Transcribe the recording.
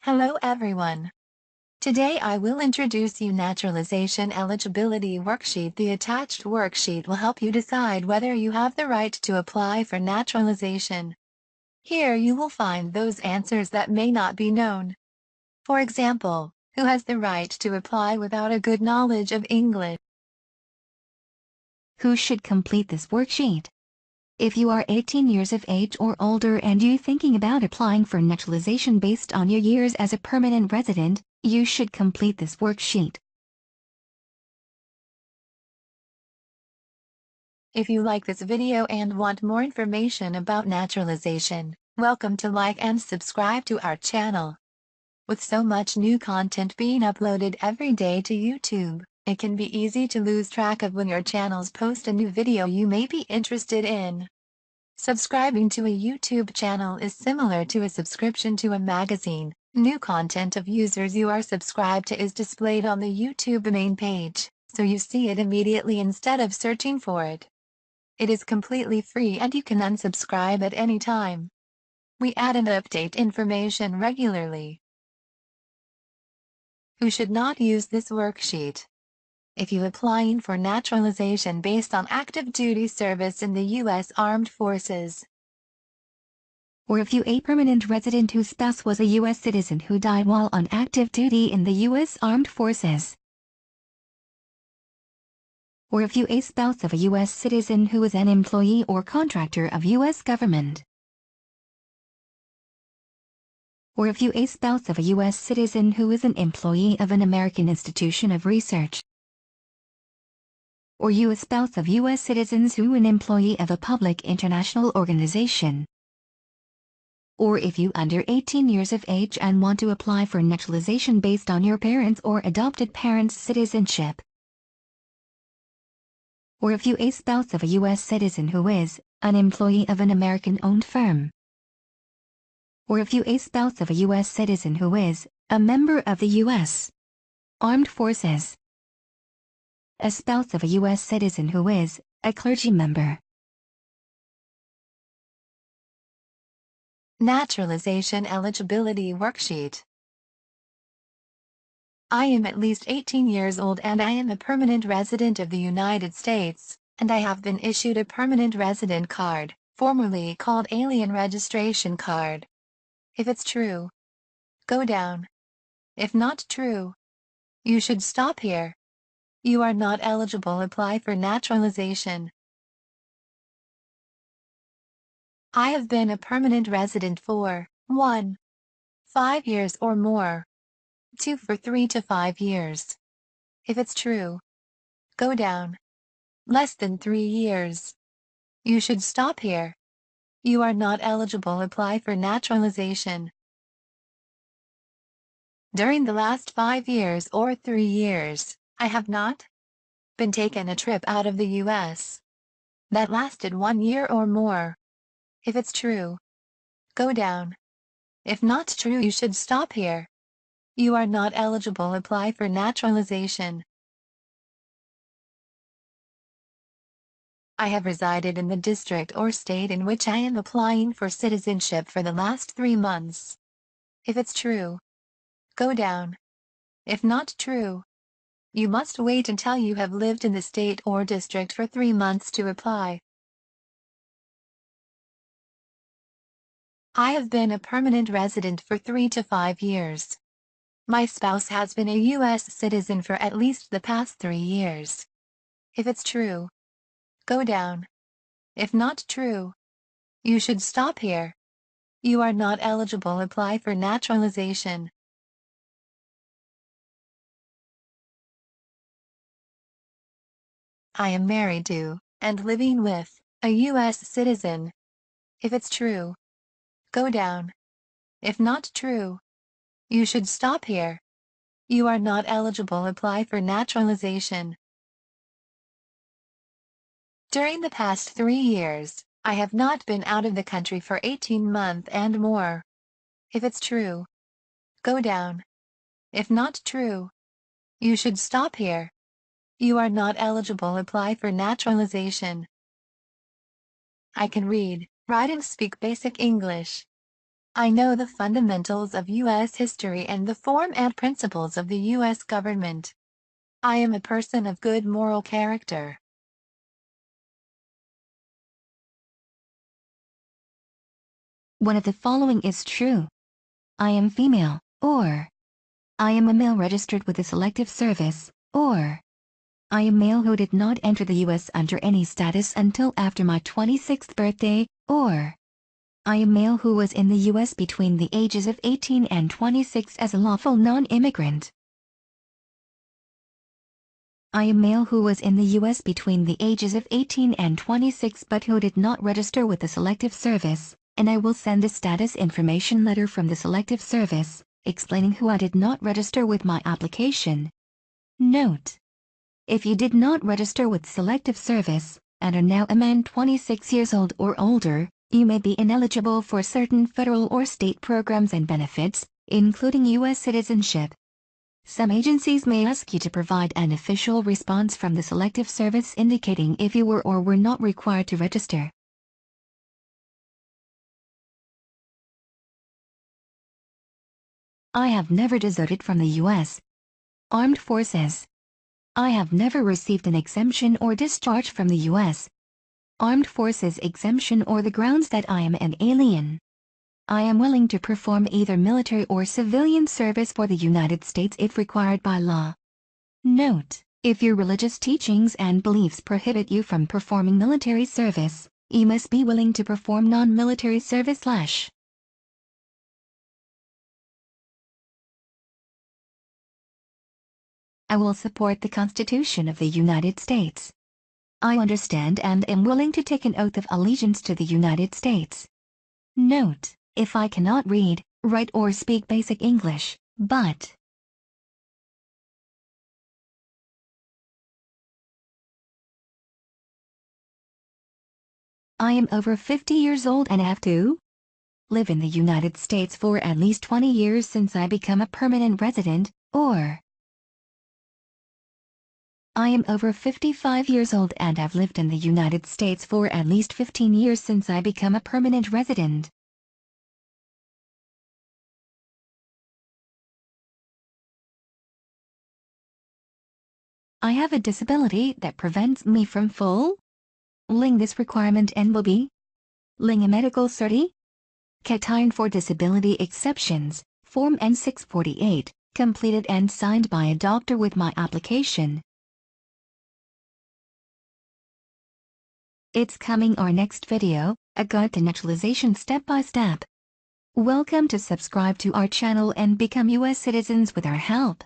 Hello everyone. Today I will introduce you Naturalization Eligibility Worksheet. The attached worksheet will help you decide whether you have the right to apply for naturalization. Here you will find those answers that may not be known. For example, who has the right to apply without a good knowledge of English? Who should complete this worksheet? If you are 18 years of age or older and you're thinking about applying for naturalization based on your years as a permanent resident, you should complete this worksheet. If you like this video and want more information about naturalization, welcome to like and subscribe to our channel. With so much new content being uploaded every day to YouTube, it can be easy to lose track of when your channels post a new video you may be interested in. Subscribing to a YouTube channel is similar to a subscription to a magazine. New content of users you are subscribed to is displayed on the YouTube main page, so you see it immediately instead of searching for it. It is completely free and you can unsubscribe at any time. We add and update information regularly. Who should not use this worksheet? If you're applying for naturalization based on active duty service in the U.S. Armed Forces, or if you a permanent resident whose spouse was a U.S. citizen who died while on active duty in the U.S. Armed Forces, or if you a spouse of a U.S. citizen who is an employee or contractor of U.S. government, or if you a spouse of a U.S. citizen who is an employee of an American institution of research, or you a spouse of U.S. citizens who an employee of a public international organization, or if you under 18 years of age and want to apply for naturalization based on your parents' or adopted parents' citizenship, or if you a spouse of a U.S. citizen who is an employee of an American-owned firm, or if you a spouse of a U.S. citizen who is a member of the U.S. Armed Forces, a spouse of a U.S. citizen who is a clergy member. Naturalization Eligibility Worksheet. I am at least 18 years old and I am a permanent resident of the United States, and I have been issued a permanent resident card, formerly called Alien Registration Card. If it's true, go down. If not true, you should stop here. You are not eligible to apply for naturalization. I have been a permanent resident for 1. 5 years or more. 2 for 3 to 5 years. If it's true, go down. Less than 3 years. You should stop here. You are not eligible to apply for naturalization. During the last 5 years or 3 years, I have not been taken a trip out of the U.S. that lasted 1 year or more. If it's true, go down. If not true, you should stop here. You are not eligible to apply for naturalization. I have resided in the district or state in which I am applying for citizenship for the last 3 months. If it's true, go down. If not true, you must wait until you have lived in the state or district for 3 months to apply. I have been a permanent resident for 3 to 5 years. My spouse has been a U.S. citizen for at least the past 3 years. If it's true, go down. If not true, you should stop here. You are not eligible to apply for naturalization. I am married to, and living with, a U.S. citizen. If it's true, go down. If not true, you should stop here. You are not eligible to apply for naturalization. During the past 3 years, I have not been out of the country for 18 months and more. If it's true, go down. If not true, you should stop here. You are not eligible to apply for naturalization. I can read, write and speak basic English. I know the fundamentals of U.S. history and the form and principles of the U.S. government. I am a person of good moral character. One of the following is true. I am female, or I am a male registered with the Selective Service, or I am male who did not enter the U.S. under any status until after my 26th birthday, or I am male who was in the U.S. between the ages of 18 and 26 as a lawful non-immigrant. I am male who was in the U.S. between the ages of 18 and 26 but who did not register with the Selective Service, and I will send the status information letter from the Selective Service, explaining who I did not register with my application. Note: if you did not register with Selective Service, and are now a man 26 years old or older, you may be ineligible for certain federal or state programs and benefits, including U.S. citizenship. Some agencies may ask you to provide an official response from the Selective Service indicating if you were or were not required to register. I have never deserted from the U.S. Armed Forces. I have never received an exemption or discharge from the U.S. Armed Forces exemption or the grounds that I am an alien. I am willing to perform either military or civilian service for the United States if required by law. Note: if your religious teachings and beliefs prohibit you from performing military service, you must be willing to perform non-military service. I will support the Constitution of the United States. I understand and am willing to take an oath of allegiance to the United States. Note: if I cannot read, write or speak basic English, but I am over 50 years old and have to live in the United States for at least 20 years since I become a permanent resident, or I am over 55 years old and have lived in the United States for at least 15 years since I become a permanent resident. I have a disability that prevents me from fulfilling this requirement and will be ling a medical certificate for disability exceptions, Form N648, completed and signed by a doctor with my application. It's coming our next video, a guide to naturalization step by step. Welcome to subscribe to our channel and become U.S. citizens with our help.